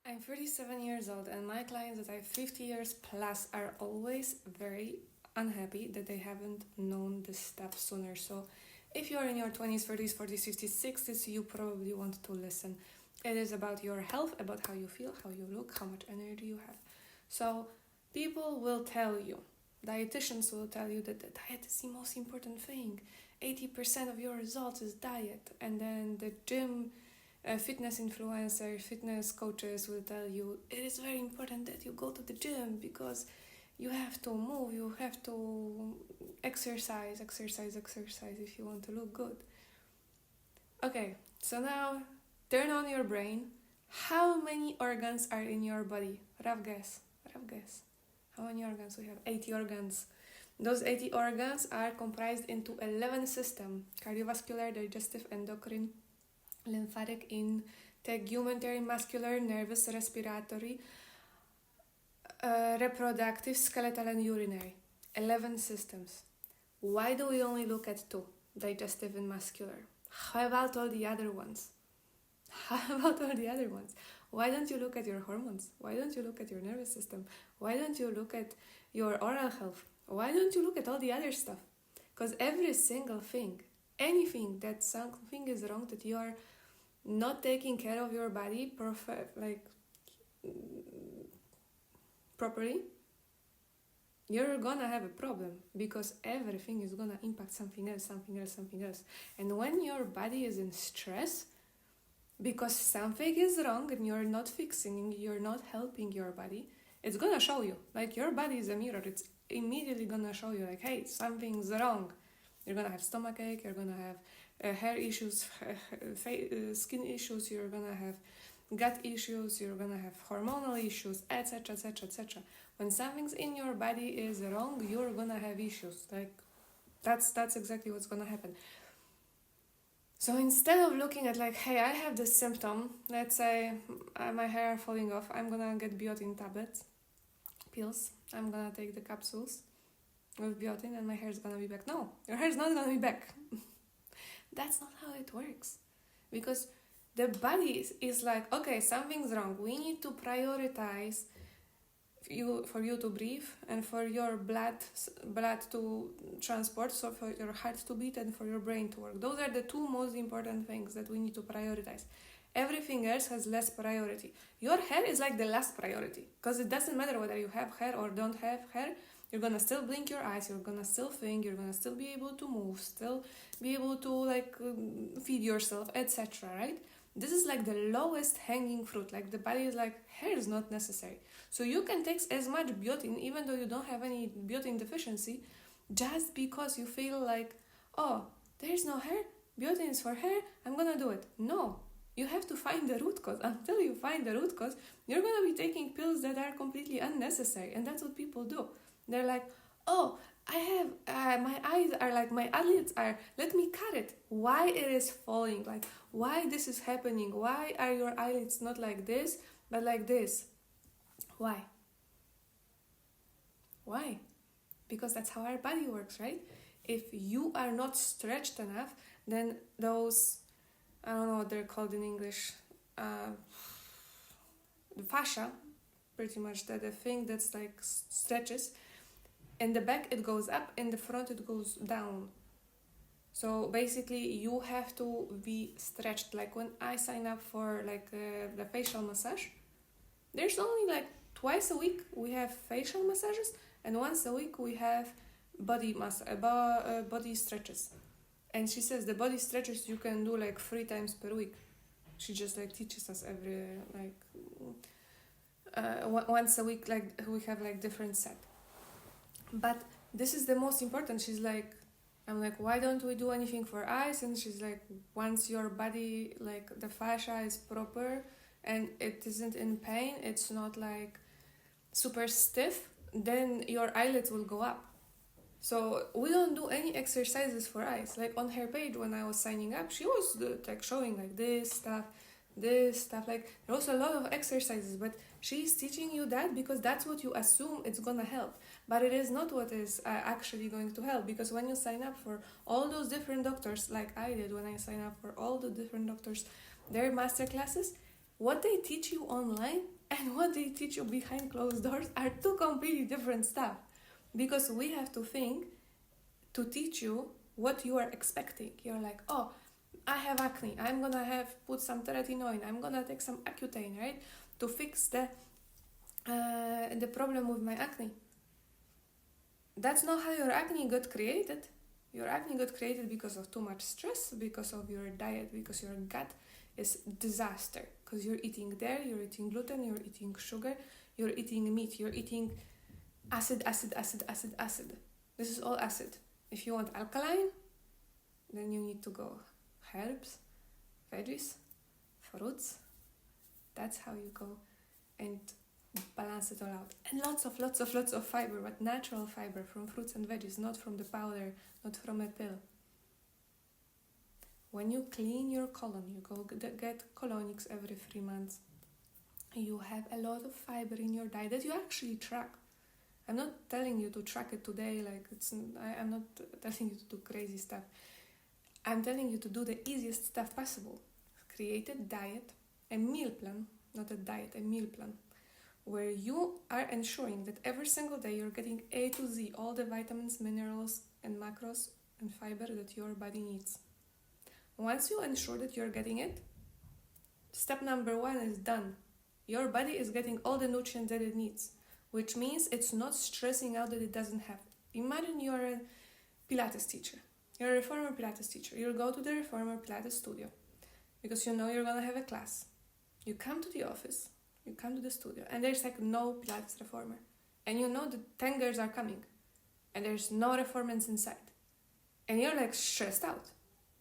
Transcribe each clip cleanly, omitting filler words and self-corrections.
I'm 37 years old, and my clients that are 50 years plus are always very unhappy that they haven't known this stuff sooner. So, if you're in your 20s, 30s, 40s, 50s, 60s, you probably want to listen. It is about your health, about how you feel, how you look, how much energy you have. So, people will tell you, dietitians will tell you that the diet is the most important thing. 80% of your results is diet, and then the gym fitness influencers, fitness coaches will tell you it is very important that you go to the gym because you have to move, you have to exercise if you want to look good. Okay, so now turn on your brain. How many organs are in your body? Rough guess. How many organs? We have 80 organs. Those 80 organs are comprised into 11 systems: cardiovascular, digestive, endocrine, lymphatic, integumentary, muscular, nervous, respiratory, reproductive, skeletal, and urinary. 11 systems. Why do we only look at two, digestive and muscular? How about all the other ones? Why don't you look at your hormones? Why don't you look at your nervous system? Why don't you look at your oral health? Why don't you look at all the other stuff? Because every single thing, anything that something is wrong, that you are not taking care of your body properly, you're gonna have a problem, because everything is gonna impact something else. And when your body is in stress because something is wrong and you're not fixing, you're not helping your body, it's gonna show you. Like, your body is a mirror. It's immediately gonna show you, like, hey, something's wrong. You're gonna have stomachache, you're gonna have hair issues, skin issues, you're gonna have gut issues, you're gonna have hormonal issues, etc. When something's in your body is wrong, you're gonna have issues. Like, that's exactly what's gonna happen. So instead of looking at, like, hey, I have this symptom, let's say my hair falling off, I'm gonna get biotin tablets, pills, I'm gonna take the capsules with biotin and my hair is gonna be back. No, your hair is not gonna be back. That's not how it works. Because the body is like, okay, something's wrong. We need to prioritize for you to breathe and for your blood to transport, so for your heart to beat and for your brain to work. Those are the two most important things that we need to prioritize. Everything else has less priority. Your hair is like the last priority, because it doesn't matter whether you have hair or don't have hair. You're gonna still blink your eyes, you're gonna still think, you're gonna still be able to move, still be able to feed yourself, etc. Right? This is like the lowest hanging fruit. Like, the body is like, hair is not necessary. So you can take as much biotin, even though you don't have any biotin deficiency, just because you feel like, oh, there's no hair, biotin is for hair, I'm gonna do it. No, you have to find the root cause. Until you find the root cause, you're gonna be taking pills that are completely unnecessary. And that's what people do. They're like, oh, I have, my eyes are like, my eyelids are, let me cut it. Why it is falling? Like, why this is happening? Why are your eyelids not like this, but like this? Why? Because that's how our body works, right? If you are not stretched enough, then those, I don't know what they're called in English, the fascia, pretty much, the thing that's like stretches. In the back it goes up, in the front it goes down. So basically you have to be stretched. Like, when I sign up for the facial massage, there's only like twice a week we have facial massages, and once a week we have body stretches. And she says the body stretches you can do like 3 times per week. She just teaches us every once a week, like we have like different set. But this is the most important. She's like, I'm like, why don't we do anything for eyes? And she's like, once your body, like the fascia is proper and it isn't in pain, it's not like super stiff, then your eyelids will go up. So we don't do any exercises for eyes. Like, on her page when I was signing up, she was like showing like this stuff, like there was a lot of exercises, but she's teaching you that because that's what you assume it's gonna help, but it is not what is actually going to help. Because when you sign up for all those different doctors, like I did when I signed up for all the different doctors, their master classes, what they teach you online and what they teach you behind closed doors are two completely different stuff. Because we have to think to teach you what you are expecting. You're like, oh, I have acne. I'm gonna put some terratinoin. I'm gonna take some Accutane, right, to fix the problem with my acne. That's not how your acne got created. Your acne got created because of too much stress, because of your diet, because your gut is disaster. Because you're eating dairy, you're eating gluten, you're eating sugar, you're eating meat, you're eating acid. This is all acid. If you want alkaline, then you need to go herbs, veggies, fruits. That's how you go and balance it all out. And lots of fiber, but natural fiber from fruits and veggies, not from the powder, not from a pill. When you clean your colon, you go get colonics every 3 months. You have a lot of fiber in your diet that you actually track. I'm not telling you to track it today, like I'm not telling you to do crazy stuff. I'm telling you to do the easiest stuff possible. Create a diet, a meal plan, not a diet, a meal plan, where you are ensuring that every single day you're getting A to Z, all the vitamins, minerals, and macros and fiber that your body needs. Once you ensure that you're getting it, step number 1 is done. Your body is getting all the nutrients that it needs, which means it's not stressing out that it doesn't have. Imagine you're a Pilates teacher. You're a reformer Pilates teacher. You'll go to the reformer Pilates studio because you know you're going to have a class. You come to the office, you come to the studio, and there's like no Pilates reformer. And you know the 10 girls are coming, and there's no reformers inside. And you're like stressed out.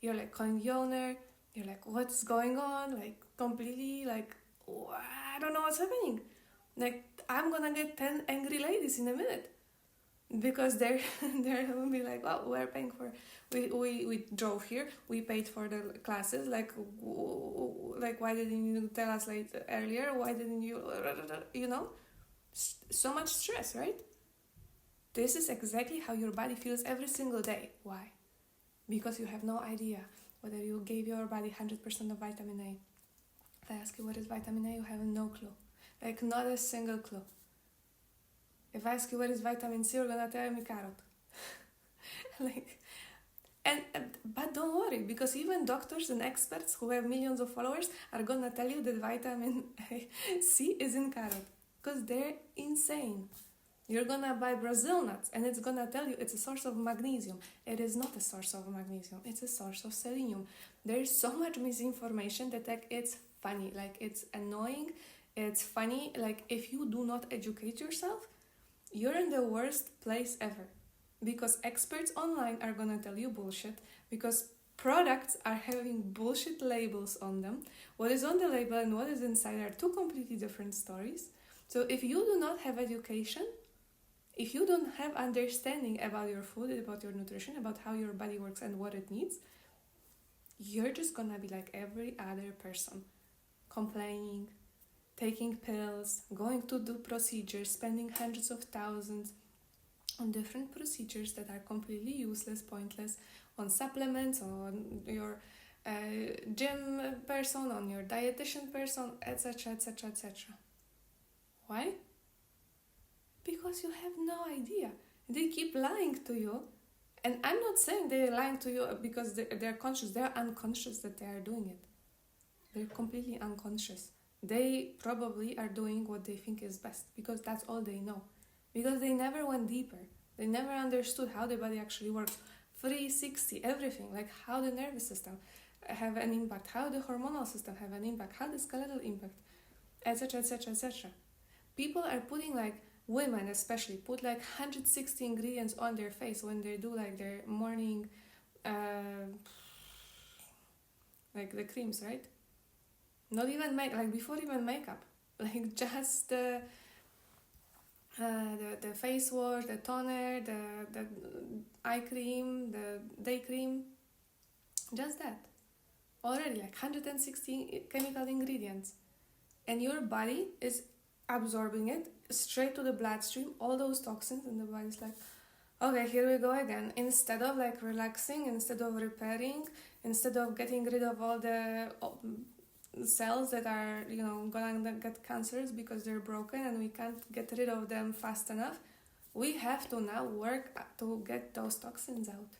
You're like calling the owner, you're like, what's going on? Like completely like, I don't know what's happening. Like I'm gonna get 10 angry ladies in a minute. Because they're will be like, well, we're paying for, we drove here, we paid for the classes, like why didn't you tell us earlier? Why didn't you, so much stress, right? This is exactly how your body feels every single day. Why? Because you have no idea whether you gave your body 100% of vitamin A. If I ask you what is vitamin A, you have no clue. Like not a single clue. If I ask you what is vitamin C, you're gonna tell me carrot. But don't worry, because even doctors and experts who have millions of followers are gonna tell you that vitamin C is in carrot, because they're insane. You're gonna buy Brazil nuts and it's gonna tell you it's a source of magnesium. It is not a source of magnesium, it's a source of selenium. There's so much misinformation that it's funny, it's annoying, it's funny. If you do not educate yourself, you're in the worst place ever, because experts online are gonna tell you bullshit, because products are having bullshit labels on them. What is on the label and what is inside are two completely different stories. So if you do not have education, if you don't have understanding about your food, about your nutrition, about how your body works and what it needs, you're just gonna be like every other person, complaining, taking pills, going to do procedures, spending hundreds of thousands on different procedures that are completely useless, pointless, on supplements, on your gym person, on your dietitian person, etc., etc., etc. Why? Because you have no idea. They keep lying to you. And I'm not saying they're lying to you because they're conscious. They're unconscious that they are doing it. They're completely unconscious. They probably are doing what they think is best because that's all they know. Because they never went deeper. They never understood how the body actually works. 360, everything. How the nervous system have an impact, how the hormonal system have an impact, how the skeletal impact, etc., etc., etc. People are putting women especially put 160 ingredients on their face when they do their morning the creams, right? Not even before even makeup, just the face wash, the toner, the eye cream, the day cream, just that. Already 160 chemical ingredients, and your body is absorbing it straight to the bloodstream, all those toxins, and the body's okay, here we go again. Instead of relaxing, instead of repairing, instead of getting rid of all the cells that are, gonna get cancers because they're broken and we can't get rid of them fast enough. We have to now work to get those toxins out,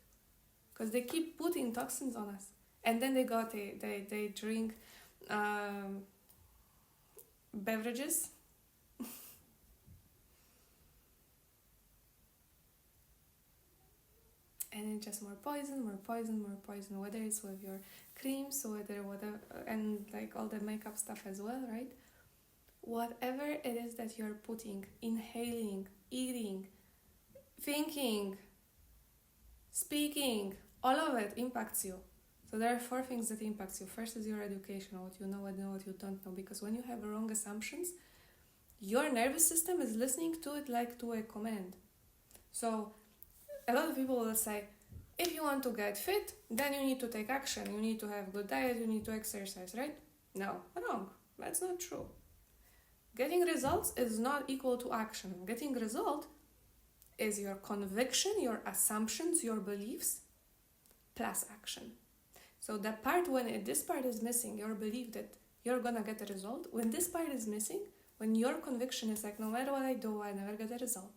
because they keep putting toxins on us. And then they drink beverages. And it's just more poison, whether it's with your creams, whatever, and like all the makeup stuff as well, right? Whatever it is that you're putting, inhaling, eating, thinking, speaking, all of it impacts you. So there are 4 things that impacts you. First is your education, what you know and what you don't know. Because when you have wrong assumptions, your nervous system is listening to it like to a command. So a lot of people will say, if you want to get fit, then you need to take action. You need to have good diet, you need to exercise, right? No, wrong. That's not true. Getting results is not equal to action. Getting result is your conviction, your assumptions, your beliefs, plus action. So the part this part is missing, your belief that you're gonna get a result, when this part is missing, when your conviction is like, no matter what I do, I never get a result.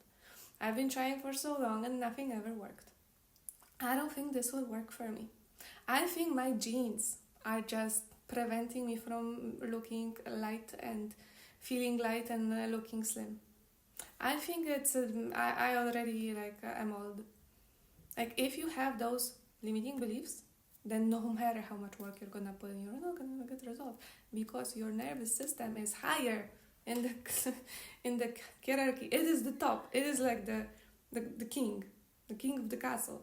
I've been trying for so long and nothing ever worked. I don't think this will work for me. I think my genes are just preventing me from looking light and feeling light and looking slim. I think I already I'm old. Like if you have those limiting beliefs, then no matter how much work you're gonna put in, you're not gonna get results, because your nervous system is higher in the hierarchy. It is the top. It is like the king of the castle,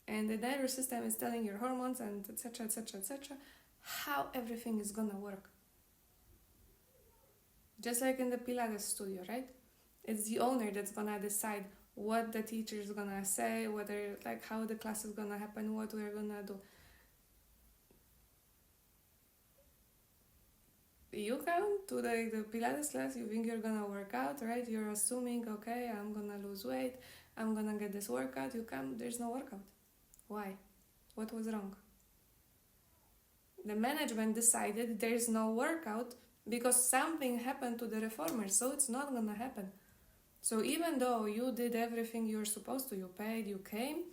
and the nervous system is telling your hormones and etc how everything is gonna work. Just like in the Pilates studio, right? It's the owner that's gonna decide what the teacher is gonna say, whether how the class is gonna happen, what we're gonna do. You come to the Pilates class, you think you're gonna work out, right? You're assuming, okay, I'm gonna lose weight, I'm gonna get this workout. You come, there's no workout. Why? What was wrong? The management decided there's no workout because something happened to the reformers, so it's not gonna happen. So even though you did everything you're supposed to, you paid, you came,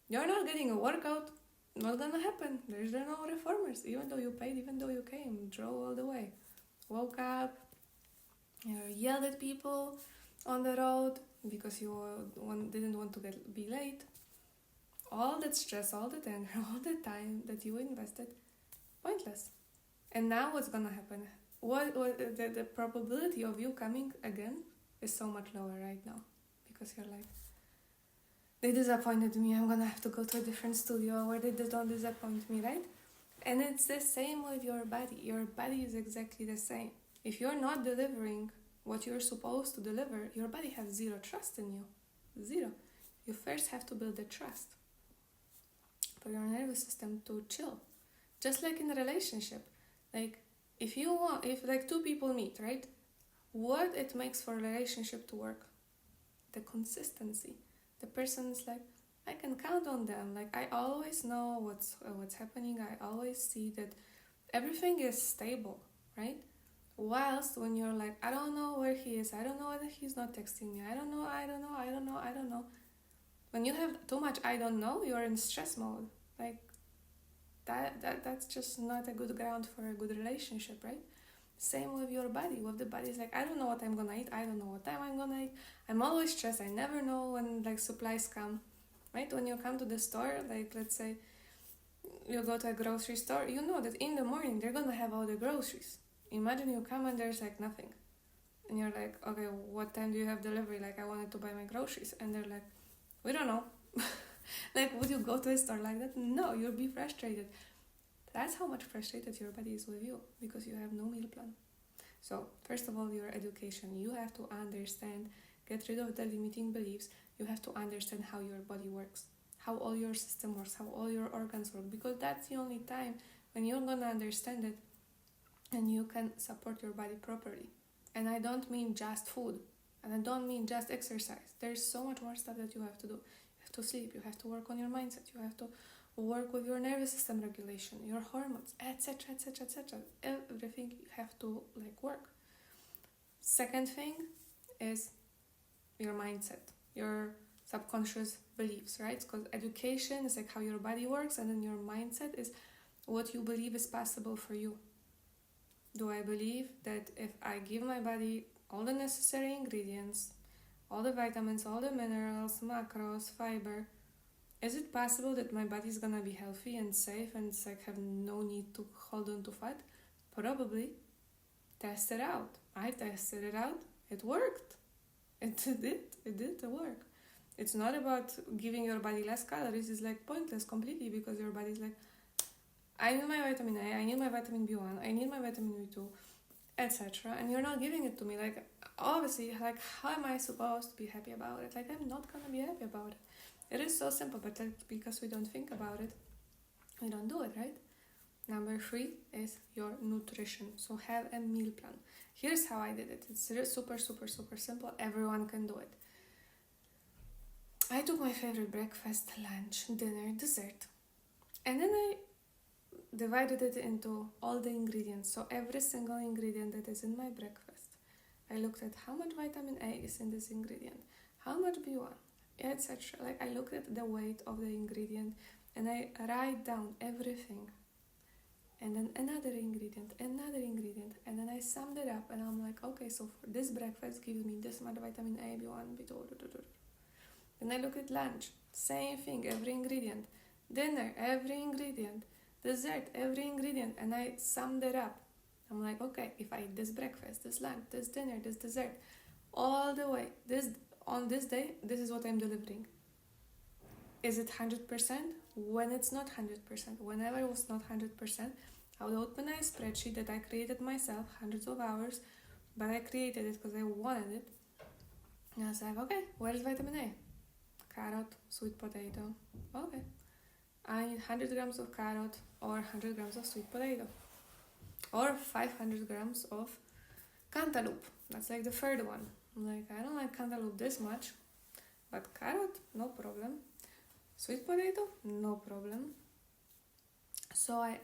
you're not getting a workout. Not gonna happen. There's no reformers. Even though you paid, even though you came, drove all the way, woke up, yelled at people on the road because you didn't want to be late. All that stress, all that anger, all the time that you invested, pointless. And now what's gonna happen? The probability of you coming again is so much lower right now, because you're like, they disappointed me, I'm gonna have to go to a different studio, or they don't disappoint me, right? And it's the same with your body. Your body is exactly the same. If you're not delivering what you're supposed to deliver, your body has zero trust in you. Zero. You first have to build the trust for your nervous system to chill. Just like in a relationship. Like if two people meet, right? What it makes for a relationship to work? The consistency. The person is like, I can count on them. Like I always know what's happening. I always see that everything is stable, right? Whilst when you're like, I don't know where he is. I don't know whether he's not texting me. I don't know. When you have too much I don't know, you're in stress mode. Like that's just not a good ground for a good relationship, right? Same with your body. With the body, it's like, I don't know what I'm gonna eat. I don't know what time I'm gonna eat. I'm always stressed. I never know when supplies come, right? When you come to the store, let's say you go to a grocery store, you know that in the morning they're gonna have all the groceries. Imagine you come and there's nothing, and you're like, okay, what time do you have delivery? I wanted to buy my groceries, and they're like, we don't know. Would you go to a store like that? No, you'll be frustrated. That's how much frustrated your body is with you, because you have no meal plan. So, first of all, your education. You have to understand, get rid of the limiting beliefs. You have to understand how your body works, how all your system works, how all your organs work, because that's the only time when you're gonna understand it and you can support your body properly. And I don't mean just food, and I don't mean just exercise. There's so much more stuff that you have to do. You have to sleep, you have to work on your mindset, you have to work with your nervous system regulation, your hormones, etc., etc., etc. Everything you have to like work. Second thing is your mindset, your subconscious beliefs, right? Because education is like how your body works, and then your mindset is what you believe is possible for you. Do I believe that if I give my body all the necessary ingredients, all the vitamins, all the minerals, macros, fiber, is it possible that my body is gonna be healthy and safe and it's like have no need to hold on to fat? Probably. Test it out. I tested it out. It worked. It did work. It's not about giving your body less calories. It's like pointless completely, because your body's like, I need my vitamin A, I need my vitamin B1, I need my vitamin B2, etc. And you're not giving it to me. Like, obviously, like, how am I supposed to be happy about it? Like, I'm not gonna be happy about it. It is so simple, but like, because we don't think about it, we don't do it, right? Number 3 is your nutrition. So have a meal plan. Here's how I did it. It's super, super, super simple. Everyone can do it. I took my favorite breakfast, lunch, dinner, dessert, and then I divided it into all the ingredients. So every single ingredient that is in my breakfast, I looked at how much vitamin A is in this ingredient, how much B1, etc. Like, I looked at the weight of the ingredient, and I write down everything. And then another ingredient, and then I summed it up, and I'm like, okay, so for this breakfast gives me this much vitamin A, B1, B2, Then I look at lunch, same thing, every ingredient. Dinner, every ingredient. Dessert, every ingredient, and I summed it up. I'm like, okay, if I eat this breakfast, this lunch, this dinner, this dessert, all the way, on this day, this is what I'm delivering. Is it 100%? When it's not 100%, whenever it was not 100%, I would open a spreadsheet that I created myself, hundreds of hours, but I created it because I wanted it. And I was like, okay, where's vitamin A? Carrot, sweet potato. Okay. I need 100 grams of carrot, or 100 grams of sweet potato, or 500 grams of cantaloupe. That's like the third one. I'm like, I don't like cantaloupe this much, but carrot, no problem. Sweet potato, no problem. So I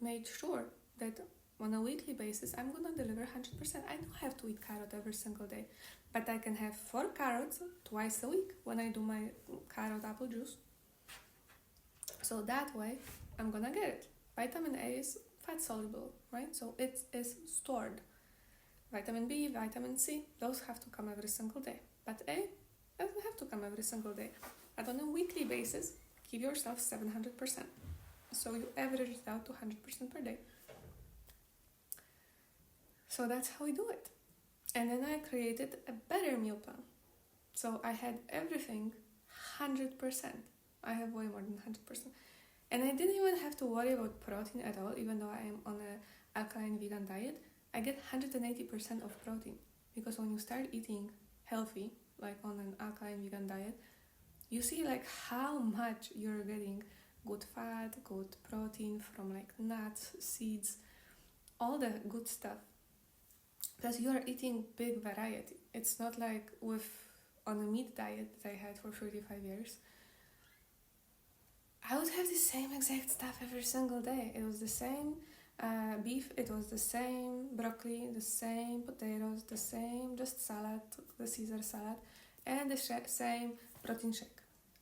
made sure that on a weekly basis, I'm gonna deliver 100%. I don't have to eat carrot every single day, but I can have 4 carrots twice a week when I do my carrot apple juice. So that way, I'm gonna get it. Vitamin A is fat soluble, right? So it is stored. Vitamin B, vitamin C, those have to come every single day. But A doesn't have to come every single day. But on a weekly basis, give yourself 700%. So you average it out to 100% per day. So that's how we do it. And then I created a better meal plan. So I had everything 100%. I have way more than 100%. And I didn't even have to worry about protein at all, even though I am on an alkaline vegan diet. I get 180% of protein. Because when you start eating healthy, like on an alkaline vegan diet, you see like how much you're getting good fat, good protein from like nuts, seeds, all the good stuff. Because you are eating big variety. It's not like on a meat diet that I had for 35 years. I would have the same exact stuff every single day. It was the same beef, it was the same broccoli, the same potatoes, the same just salad, the Caesar salad, and the same protein shake.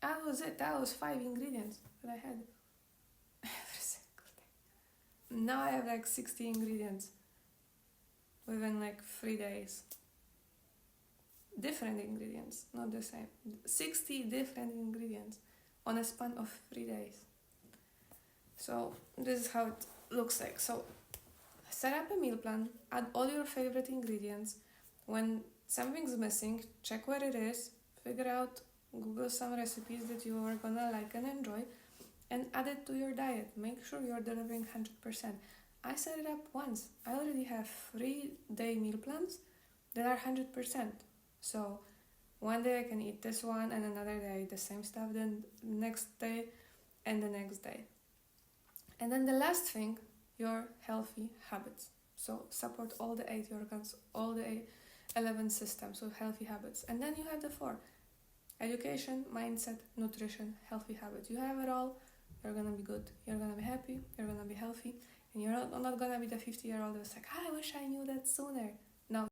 That was it. That was 5 ingredients that I had every single day. Now I have like 60 ingredients within like 3 days. Different ingredients, not the same. 60 different ingredients on a span of 3 days. So this is how it looks like. So set up a meal plan, add all your favorite ingredients. When something's missing, check where it is, figure out, Google some recipes that you are gonna like and enjoy, and add it to your diet. Make sure you're delivering 100%. I set it up once. I already have 3-day meal plans that are 100%. So one day I can eat this one, and another day I eat the same stuff, then the next day and the next day. And then the last thing, your healthy habits. So support all the 8 organs, all the 11 systems with healthy habits. And then you have the 4. Education, mindset, nutrition, healthy habits. You have it all. you're gonna be good, you're gonna be happy, you're gonna be healthy, and you're not gonna be the 50-year-old who's like, I wish I knew that sooner.